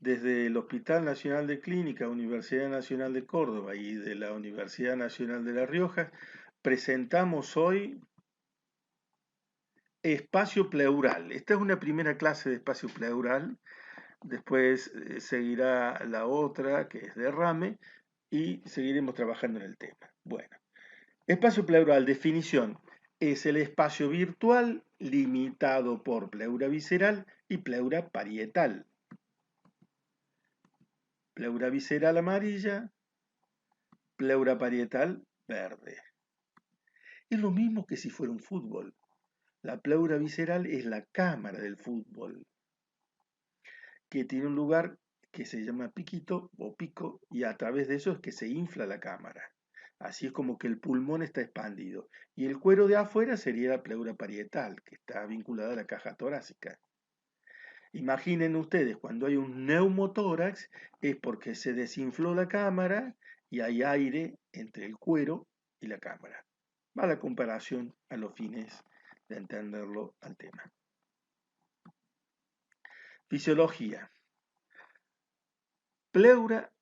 Desde el Hospital Nacional de Clínica, Universidad Nacional de Córdoba y de la Universidad Nacional de La Rioja, presentamos hoy espacio pleural. Esta es una primera clase de espacio pleural, después seguirá la otra que es derrame y seguiremos trabajando en el tema. Bueno, espacio pleural, definición, es el espacio virtual limitado por pleura visceral y pleura parietal. Pleura visceral amarilla, pleura parietal verde. Es lo mismo que si fuera un fútbol. La pleura visceral es la cámara del fútbol, que tiene un lugar que se llama piquito o pico, y a través de eso es que se infla la cámara. Así es como que el pulmón está expandido. Y el cuero de afuera sería la pleura parietal, que está vinculada a la caja torácica. Imaginen ustedes, cuando hay un neumotórax, es porque se desinfló la cámara y hay aire entre el cuero y la cámara. Va la comparación a los fines de entenderlo al tema. Fisiología. Pleura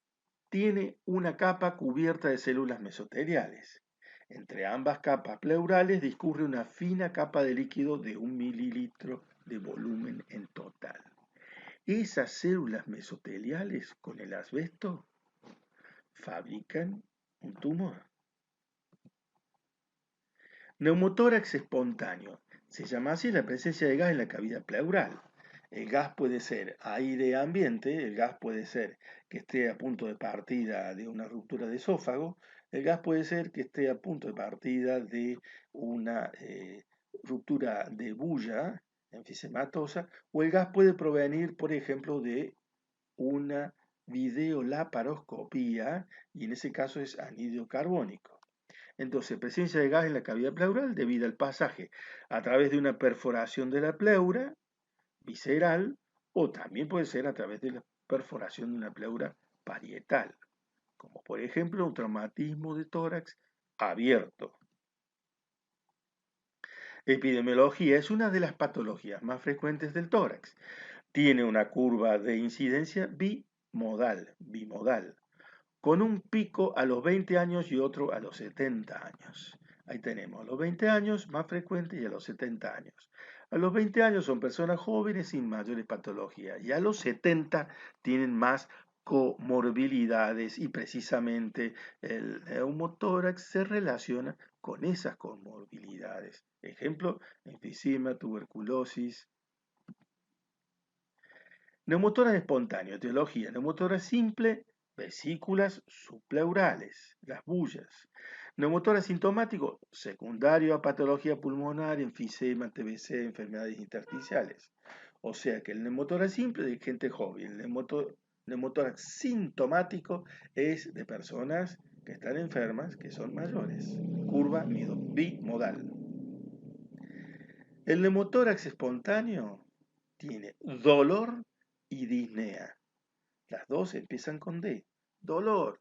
tiene una capa cubierta de células mesoteliales. Entre ambas capas pleurales discurre una fina capa de líquido de 1 mililitro de volumen en total. Esas células mesoteliales con el asbesto fabrican un tumor. Neumotórax espontáneo. Se llama así la presencia de gas en la cavidad pleural. El gas puede ser aire ambiente, el gas puede ser que esté a punto de partida de una ruptura de esófago, el gas puede ser que esté a punto de partida de una ruptura de bulla enfisematosa, o el gas puede provenir, por ejemplo, de una videolaparoscopía, y en ese caso es anhídrido carbónico. Entonces, presencia de gas en la cavidad pleural debido al pasaje a través de una perforación de la pleura visceral, o también puede ser a través de la perforación de una pleura parietal, como por ejemplo un traumatismo de tórax abierto. Epidemiología es una de las patologías más frecuentes del tórax. Tiene una curva de incidencia bimodal, con un pico a los 20 años y otro a los 70 años. Ahí tenemos a los 20 años más frecuente y a los 70 años. A los 20 años son personas jóvenes sin mayores patologías y a los 70 tienen más comorbilidades y precisamente el neumotórax se relaciona con esas comorbilidades. Ejemplo, enfisema, tuberculosis. Neumotórax espontáneo, etiología, neumotórax simple, vesículas subpleurales, las bullas. Neumotórax sintomático, secundario a patología pulmonar, enfisema, TBC, enfermedades intersticiales. O sea que el neumotórax simple es de gente joven, el neumotórax sintomático es de personas que están enfermas, que son mayores. Curva bimodal. El neumotórax espontáneo tiene dolor y disnea. Las dos empiezan con D. Dolor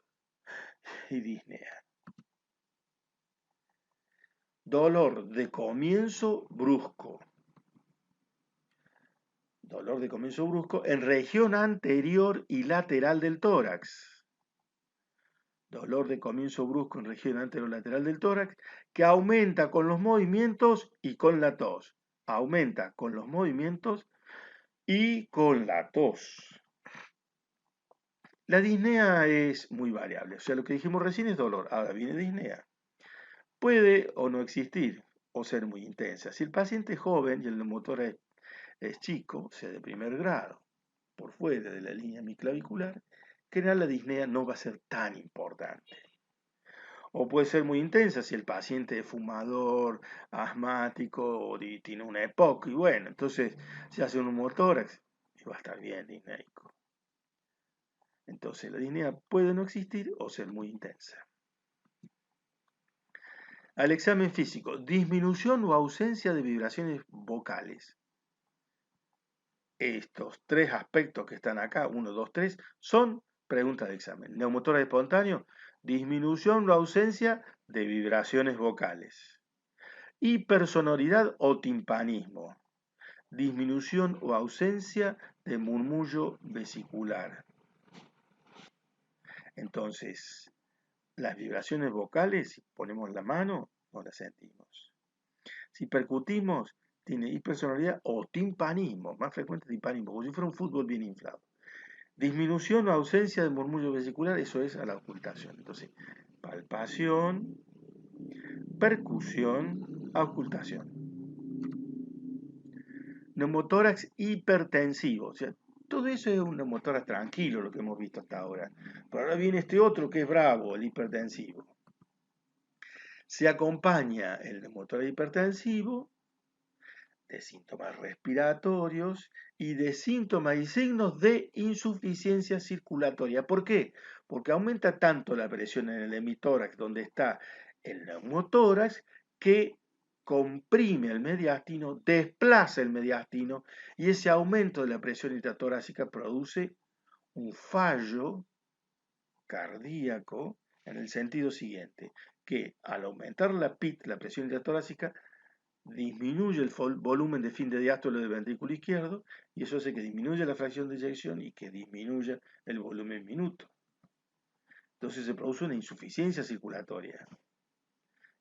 y disnea. Dolor de comienzo brusco. Dolor de comienzo brusco en región anterior y lateral del tórax. Dolor de comienzo brusco en región anterior y lateral del tórax que aumenta con los movimientos y con la tos. Aumenta con los movimientos y con la tos. La disnea es muy variable, o sea, lo que dijimos recién es dolor, ahora viene disnea. Puede o no existir, o ser muy intensa. Si el paciente es joven y el neumotórax es chico, o sea, de primer grado, por fuera de la línea miclavicular, en general la disnea no va a ser tan importante. O puede ser muy intensa si el paciente es fumador, asmático o tiene una EPOC, y bueno, entonces se hace un neumotórax y va a estar bien disneico. Entonces la disnea puede no existir o ser muy intensa. Al examen físico, disminución o ausencia de vibraciones vocales. Estos tres aspectos que están acá, 1, 2, 3, son preguntas de examen. Neumotórax espontáneo, disminución o ausencia de vibraciones vocales. Hipersonoridad o timpanismo, disminución o ausencia de murmullo vesicular. Entonces, las vibraciones vocales, si ponemos la mano, no las sentimos. Si percutimos, tiene hipersonoridad o timpanismo, más frecuente timpanismo, como si fuera un fútbol bien inflado. Disminución o ausencia de murmullo vesicular, eso es a la ocultación. Entonces, palpación, percusión, ocultación. Neumotórax hipertensivo, o sea, todo eso es un neumotórax tranquilo, lo que hemos visto hasta ahora. Pero ahora viene este otro que es bravo, el hipertensivo. Se acompaña el neumotórax hipertensivo de síntomas respiratorios y de síntomas y signos de insuficiencia circulatoria. ¿Por qué? Porque aumenta tanto la presión en el hemitórax, donde está el neumotórax, que comprime el mediastino, desplaza el mediastino, y ese aumento de la presión intratorácica produce un fallo cardíaco en el sentido siguiente, que al aumentar la PIT, la presión intratorácica, disminuye el volumen de fin de diástole del ventrículo izquierdo, y eso hace que disminuya la fracción de eyección y que disminuya el volumen minuto. Entonces se produce una insuficiencia circulatoria.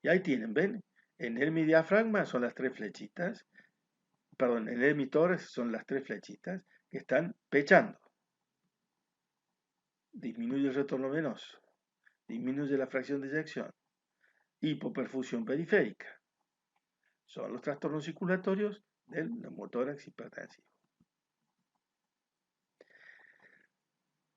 Y ahí tienen, ¿ven? En el hemidiafragma son las tres flechitas, perdón, en el hemitórax son las tres flechitas que están pechando. Disminuye el retorno venoso, disminuye la fracción de eyección, hipoperfusión periférica. Son los trastornos circulatorios del neumotórax hipertensivo.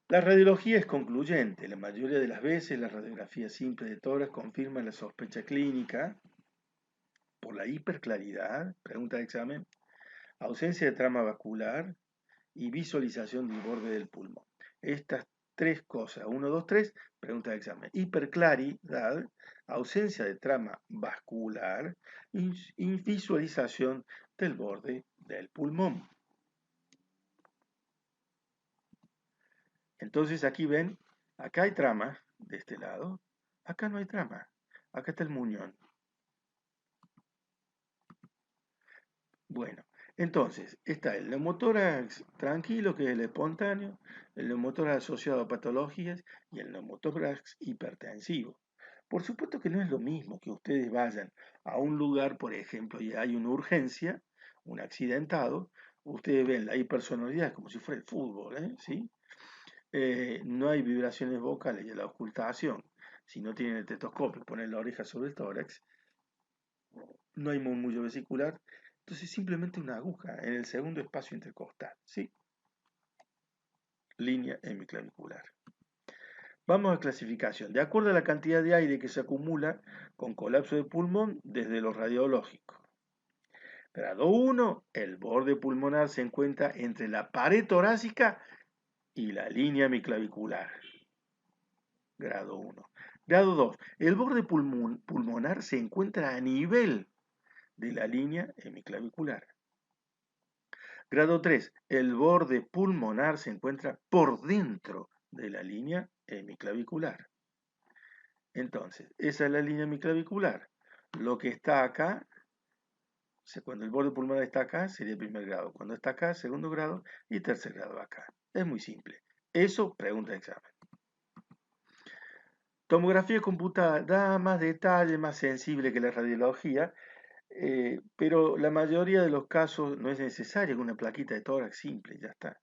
La radiología es concluyente. La mayoría de las veces la radiografía simple de tórax confirma la sospecha clínica por la hiperclaridad, pregunta de examen, ausencia de trama vascular y visualización del borde del pulmón. Estas tres cosas, 1, 2, 3, pregunta de examen. Hiperclaridad, ausencia de trama vascular y visualización del borde del pulmón. Entonces aquí ven, acá hay trama de este lado, acá no hay trama, acá está el muñón. Bueno, entonces está el neumotórax tranquilo, que es el espontáneo, el neumotórax asociado a patologías y el neumotórax hipertensivo. Por supuesto que no es lo mismo que ustedes vayan a un lugar, por ejemplo, y hay una urgencia, un accidentado, ustedes ven la hipersonoridad como si fuera el fútbol, ¿sí? No hay vibraciones vocales y la ocultación. Si no tienen el estetoscopio, ponen la oreja sobre el tórax, no hay murmullo vesicular, entonces simplemente una aguja en el segundo espacio intercostal, ¿sí? Línea hemiclavicular. Vamos a clasificación. De acuerdo a la cantidad de aire que se acumula con colapso de pulmón desde lo radiológico. Grado 1, el borde pulmonar se encuentra entre la pared torácica y la línea hemiclavicular. Grado 1. Grado 2. El borde pulmonar se encuentra a nivel de la línea hemiclavicular. Grado 3. El borde pulmonar se encuentra por dentro de la línea hemiclavicular. Entonces, esa es la línea hemiclavicular. Lo que está acá, cuando el borde pulmonar está acá, sería primer grado. Cuando está acá, segundo grado y tercer grado acá. Es muy simple. Eso, pregunta de examen. Tomografía computada da más detalle, más sensible que la radiología, pero la mayoría de los casos no es necesario una plaquita de tórax simple, ya está.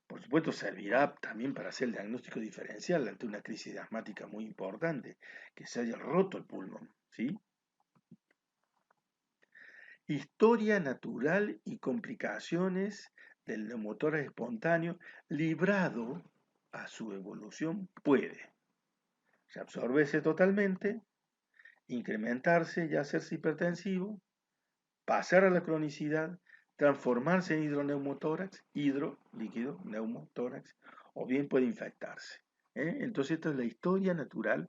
Por supuesto, servirá también para hacer el diagnóstico diferencial ante una crisis asmática muy importante, que se haya roto el pulmón, ¿sí? Historia natural y complicaciones del neumotórax espontáneo librado a su evolución puede reabsorberse totalmente, incrementarse y hacerse hipertensivo, pasar a la cronicidad, transformarse en hidroneumotórax, líquido, neumotórax, o bien puede infectarse. Entonces, esta es la historia natural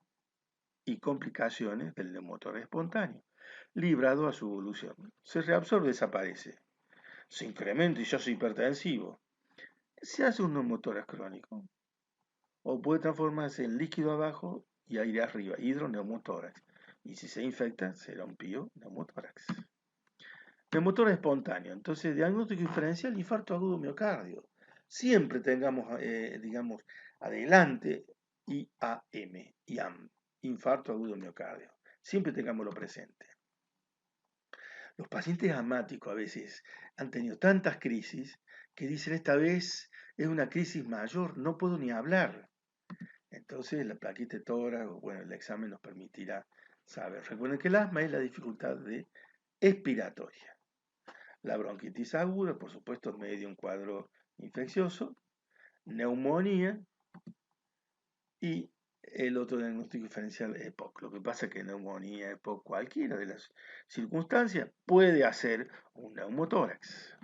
y complicaciones del neumotórax espontáneo, librado a su evolución. Se reabsorbe, desaparece. Se incrementa y se hace hipertensivo. Se hace un neumotórax crónico. O puede transformarse en líquido abajo y aire arriba, hidroneumotórax. Y si se infecta, será un pioneumotórax. Neumotórax espontáneo. Entonces, diagnóstico diferencial, infarto agudo miocardio. Siempre tengamos, digamos, adelante IAM, infarto agudo miocardio. Siempre tengámoslo presente. Los pacientes asmáticos a veces han tenido tantas crisis que dicen esta vez es una crisis mayor, no puedo ni hablar. Entonces la plaquita de tórax, bueno, el examen nos permitirá saber. Recuerden que el asma es la dificultad expiratoria. La bronquitis aguda, por supuesto, en medio de un cuadro infeccioso, neumonía y el otro diagnóstico diferencial EPOC. Lo que pasa es que neumonía, EPOC, cualquiera de las circunstancias puede hacer un neumotórax.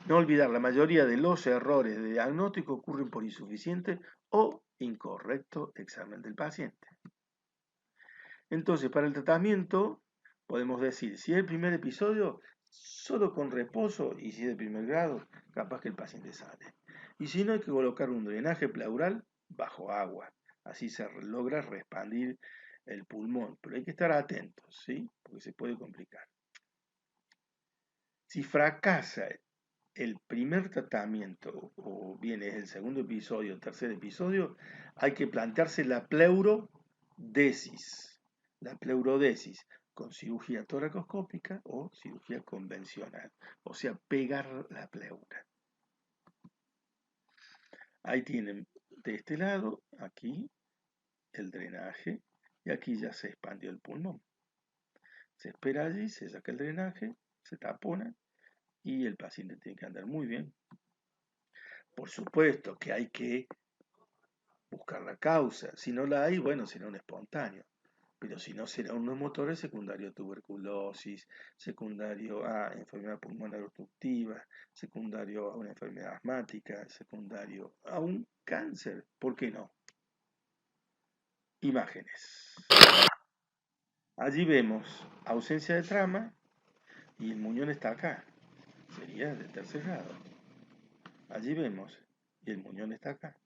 No olvidar, la mayoría de los errores de diagnóstico ocurren por insuficiente o incorrecto examen del paciente. Entonces, para el tratamiento, podemos decir, si es el primer episodio, solo con reposo, y si es de primer grado, capaz que el paciente sale. Y si no, hay que colocar un drenaje pleural bajo agua. Así se logra expandir el pulmón. Pero hay que estar atentos, ¿sí? Porque se puede complicar. Si fracasa el primer tratamiento, o bien es el segundo episodio, el tercer episodio, hay que plantearse la pleurodesis. La pleurodesis con cirugía toracoscópica o cirugía convencional, o sea, pegar la pleura. Ahí tienen de este lado, aquí, el drenaje, y aquí ya se expandió el pulmón. Se espera allí, se saca el drenaje, se tapona, y el paciente tiene que andar muy bien. Por supuesto que hay que buscar la causa. Si no la hay, bueno, será un espontáneo. Pero si no, será un neumotórax secundario a tuberculosis, secundario a enfermedad pulmonar obstructiva, secundario a una enfermedad asmática, secundario a un cáncer. ¿Por qué no? Imágenes. Allí vemos ausencia de trama y el muñón está acá. Sería de tercer grado. Allí vemos y el muñón está acá.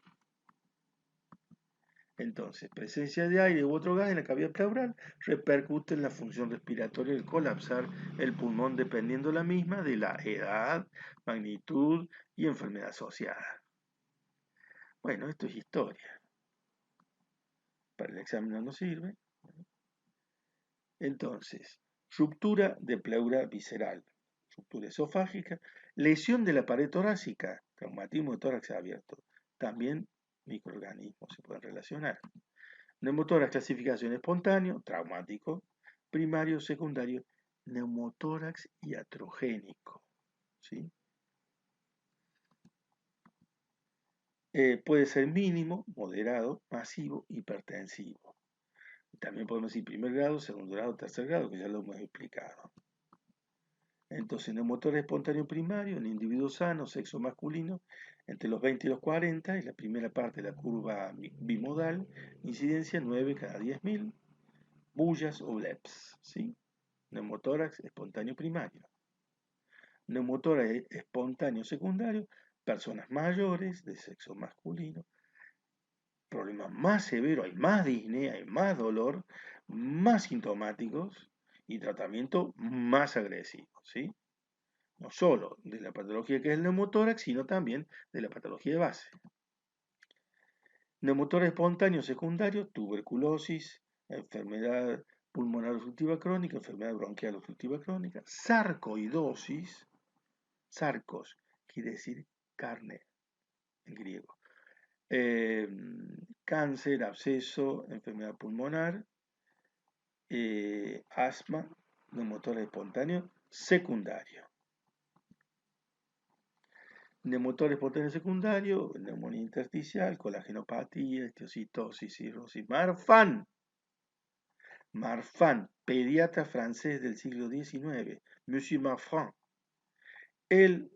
Entonces, presencia de aire u otro gas en la cavidad pleural repercute en la función respiratoria al colapsar el pulmón dependiendo la misma de la edad, magnitud y enfermedad asociada. Bueno, esto es historia. Para el examen no nos sirve. Entonces, ruptura de pleura visceral, ruptura esofágica, lesión de la pared torácica, traumatismo de tórax abierto. También microorganismos se pueden relacionar. Neumotórax, clasificación espontáneo, traumático, primario, secundario, neumotórax iatrogénico. ¿Sí? Puede ser mínimo, moderado, masivo, hipertensivo. También podemos decir primer grado, segundo grado, tercer grado, que ya lo hemos explicado. Entonces, neumotórax espontáneo primario, en individuo sano, sexo masculino, entre los 20 y los 40, es la primera parte de la curva bimodal, incidencia 9 cada 10.000. Bullas o bleps, ¿sí? Neumotórax espontáneo primario. Neumotórax espontáneo secundario, personas mayores de sexo masculino. Problemas más severos, hay más disnea, hay más dolor, más sintomáticos y tratamiento más agresivo, ¿sí? No solo de la patología que es el neumotórax, sino también de la patología de base. Neumotórax espontáneo secundario, tuberculosis, enfermedad pulmonar obstructiva crónica, enfermedad bronquial obstructiva crónica, sarcoidosis, sarcos quiere decir carne en griego, cáncer, absceso, enfermedad pulmonar, asma, neumotórax espontáneo secundario. Neumotórax espontáneo secundario, neumonía intersticial, colagenopatía, esteocitosis, cirrosis, Marfan, pediatra francés del siglo XIX, Monsieur Marfan. Él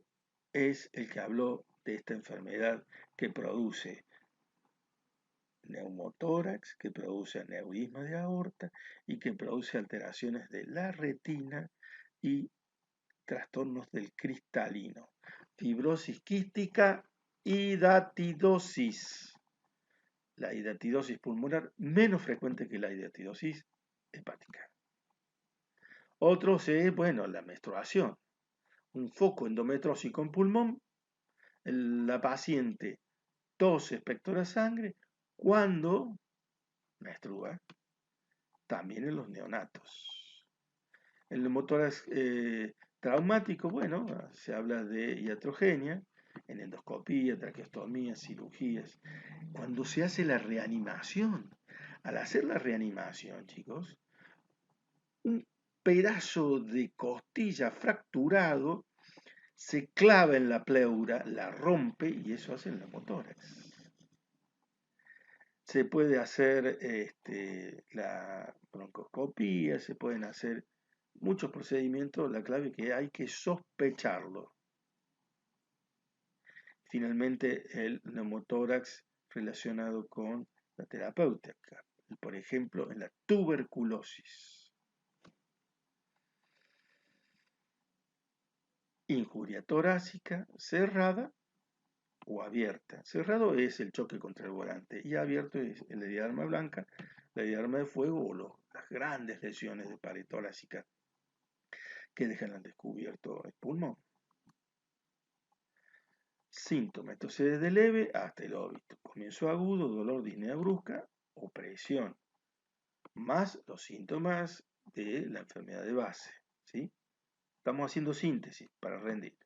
es el que habló de esta enfermedad que produce neumotórax, que produce aneurisma de aorta y que produce alteraciones de la retina y trastornos del cristalino, fibrosis quística y hidatidosis. La hidatidosis pulmonar menos frecuente que la hidatidosis hepática. Otros es, bueno, la menstruación, un foco endometrósico en pulmón, la paciente tose, expectora sangre cuando menstrua, también en los neonatos. El neumotórax traumático, bueno, se habla de iatrogenia, en endoscopía, traqueostomía, cirugías. Cuando se hace la reanimación, al hacer la reanimación, chicos, un pedazo de costilla fracturado se clava en la pleura, la rompe y eso hace el neumotórax. Se puede hacer la broncoscopía, se pueden hacer muchos procedimientos, la clave es que hay que sospecharlo. Finalmente, el neumotórax relacionado con la terapéutica, por ejemplo, en la tuberculosis. Injuria torácica cerrada o abierta. Cerrado es el choque contra el volante y abierto es el diafragma blanca, la diafragma de fuego o las grandes lesiones de pared torácica que dejan al descubierto el pulmón. Síntomas, entonces desde leve hasta el óbito. Comienzo agudo, dolor, disnea brusca, opresión, más los síntomas de la enfermedad de base. ¿Sí? Estamos haciendo síntesis para rendir.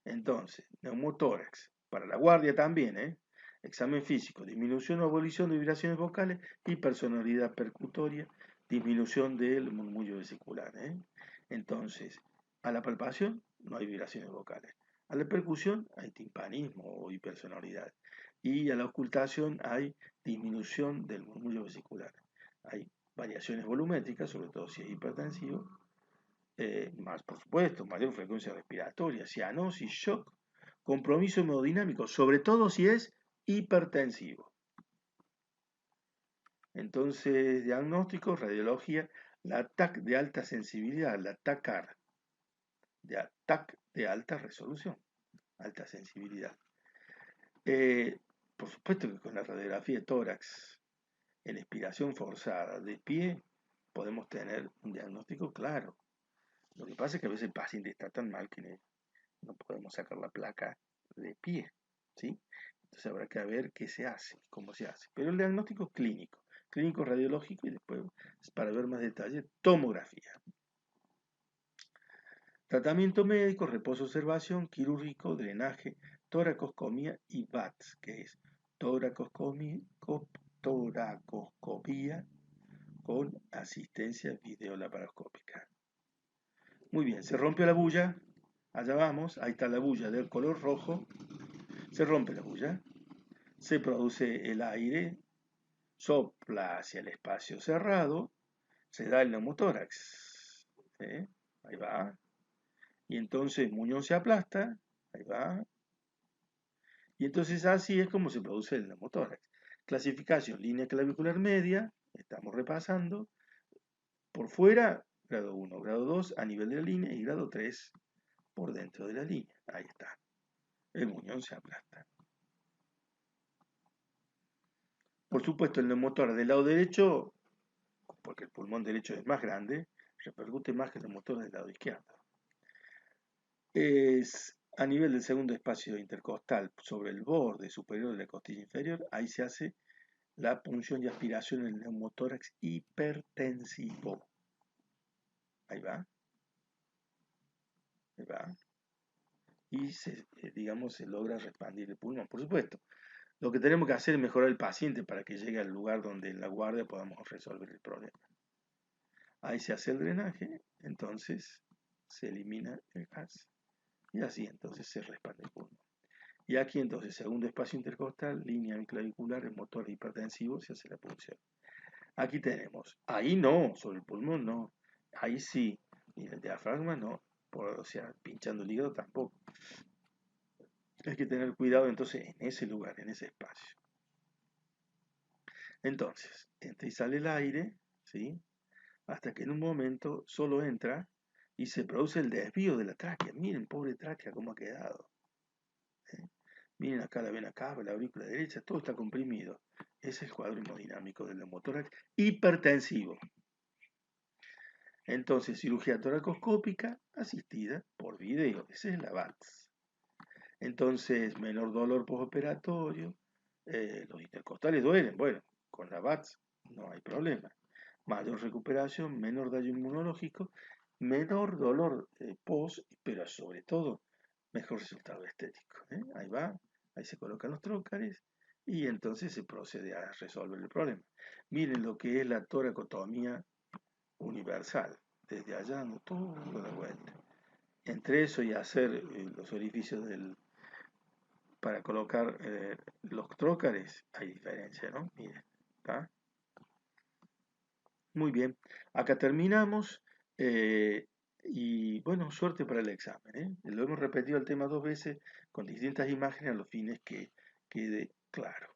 Entonces, neumotórax, para la guardia también, examen físico, disminución o abolición de vibraciones vocales y personalidad percutoria, disminución del murmullo vesicular. Entonces, a la palpación no hay vibraciones vocales. A la percusión hay timpanismo o hipersonoridad. Y a la ocultación hay disminución del murmullo vesicular. Hay variaciones volumétricas, sobre todo si es hipertensivo, más por supuesto, mayor frecuencia respiratoria, cianosis, shock, compromiso hemodinámico, sobre todo si es hipertensivo. Entonces, diagnóstico, radiología, la TAC de alta sensibilidad, la TACAR, TAC de alta resolución, alta sensibilidad. Por supuesto que con la radiografía de tórax en expiración forzada de pie podemos tener un diagnóstico claro. Lo que pasa es que a veces el paciente está tan mal que no podemos sacar la placa de pie, ¿sí? Entonces habrá que ver qué se hace, cómo se hace. Pero el diagnóstico es clínico, clínico radiológico y después, para ver más detalle, tomografía. Tratamiento médico, reposo, observación, quirúrgico, drenaje, toracoscomía y VATS, que es toracoscopía con asistencia videolaparoscópica. Muy bien, se rompió la bulla, allá vamos, ahí está la bulla del color rojo, se rompe la bulla, se produce el aire, sopla hacia el espacio cerrado, se da el neumotórax, ¿sí? Ahí va, y entonces muñón se aplasta, ahí va, y entonces así es como se produce el neumotórax. Clasificación, línea clavicular media, estamos repasando, por fuera, grado 1, grado 2 a nivel de la línea y grado 3 por dentro de la línea, ahí está, el muñón se aplasta. Por supuesto, el neumotórax del lado derecho, porque el pulmón derecho es más grande, repercute más que el neumotórax del lado izquierdo. Es a nivel del segundo espacio intercostal, sobre el borde superior de la costilla inferior, ahí se hace la punción y aspiración en el neumotórax hipertensivo. Ahí va. Ahí va. Y digamos, se logra expandir el pulmón. Por supuesto, lo que tenemos que hacer es mejorar el paciente para que llegue al lugar donde en la guardia podamos resolver el problema. Ahí se hace el drenaje, entonces se elimina el gas y así entonces se expande el pulmón. Y aquí entonces, segundo espacio intercostal, línea biclavicular, el motor hipertensivo, se hace la punción. Aquí tenemos, ahí no, sobre el pulmón no, ahí sí, y el diafragma no, o sea, pinchando el hígado tampoco. Hay que tener cuidado entonces en ese lugar, en ese espacio. Entonces, entra y sale el aire, ¿sí? Hasta que en un momento solo entra y se produce el desvío de la tráquea. Miren, pobre tráquea, cómo ha quedado. Miren acá la vena cava, la aurícula derecha, todo está comprimido. Ese es el cuadro hemodinámico del neumotórax hipertensivo. Entonces, cirugía toracoscópica asistida por video, esa es la VATS. Entonces, menor dolor postoperatorio, los intercostales duelen, bueno, con la VATS no hay problema. Mayor recuperación, menor daño inmunológico, menor dolor post, pero sobre todo mejor resultado estético. Ahí va, ahí se colocan los trócares y entonces se procede a resolver el problema. Miren lo que es la toracotomía universal, desde allá dando todo de vuelta. Entre eso y hacer los orificios para colocar los trócares, hay diferencia, ¿no? Miren, ¿está? Muy bien, acá terminamos y bueno, suerte para el examen, ¿eh? Lo hemos repetido el tema 2 veces con distintas imágenes a los fines que quede claro.